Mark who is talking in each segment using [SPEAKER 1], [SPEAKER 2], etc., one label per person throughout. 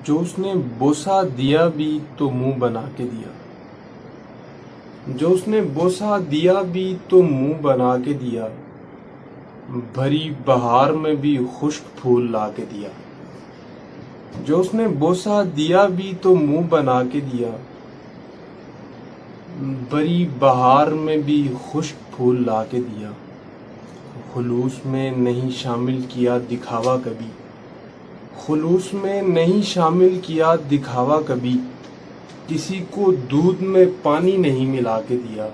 [SPEAKER 1] जो उसने बोसा दिया भी तो मुंह बना के दिया। जो उसने बोसा दिया भी तो मुंह बना के दिया। भरी बहार में भी खुश्क फूल ला के दिया। जो उसने बोसा दिया भी तो मुंह बना के दिया। भरी बहार में भी खुश्क फूल ला के दिया। खुलूस में नहीं शामिल किया दिखावा कभी। खुलूस में नहीं शामिल किया दिखावा कभी। किसी को दूध में पानी नहीं मिला के दिया।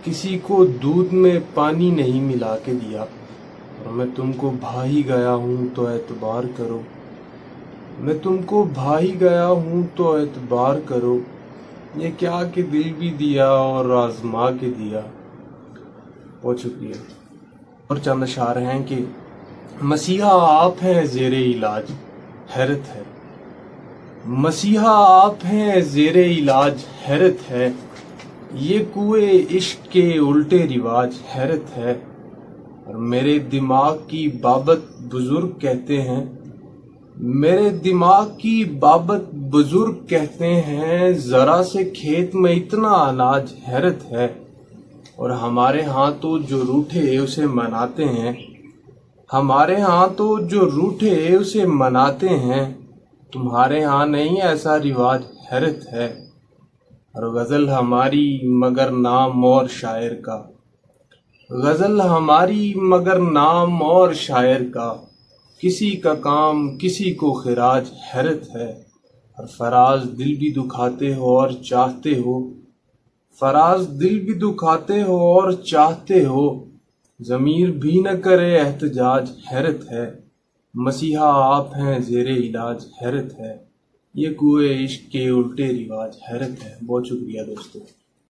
[SPEAKER 1] किसी को दूध में पानी नहीं मिला के दिया। और मैं तुमको भा ही गया हूँ तो एतबार करो। मैं तुमको भा ही गया हूँ तो एतबार करो। ये क्या कि दिल भी दिया और आजमा के दिया। बहुत शुक्रिया। और चंद अशार हैं कि मसीहा आप हैं ज़ेरे इलाज, हैरत है। मसीहा आप हैं ज़ेरे इलाज, हैरत है। ये कुएं इश्क के उल्टे रिवाज, हैरत है। और मेरे दिमाग की बाबत बुजुर्ग कहते हैं, मेरे दिमाग की बाबत बुजुर्ग कहते हैं, जरा से खेत में इतना अनाज, हैरत है। और हमारे यहाँ तो जो रूठे उसे मनाते हैं, हमारे यहाँ तो जो रूठे उसे मनाते हैं। तुम्हारे यहाँ नहीं ऐसा रिवाज, हैरत है। और गज़ल हमारी मगर नाम और शायर का, गज़ल हमारी मगर नाम और शायर का। किसी का काम किसी को खिराज, हैरत है। और फराज दिल भी दुखाते हो और चाहते हो, फराज दिल भी दुखाते हो और चाहते हो। ज़मीर भी न करे एहतजाज, हैरत है। मसीहा आप हैं ज़ेरे इलाज, हैरत है। ये कुएं इश्क के उल्टे रिवाज, हैरत है। बहुत शुक्रिया दोस्तों।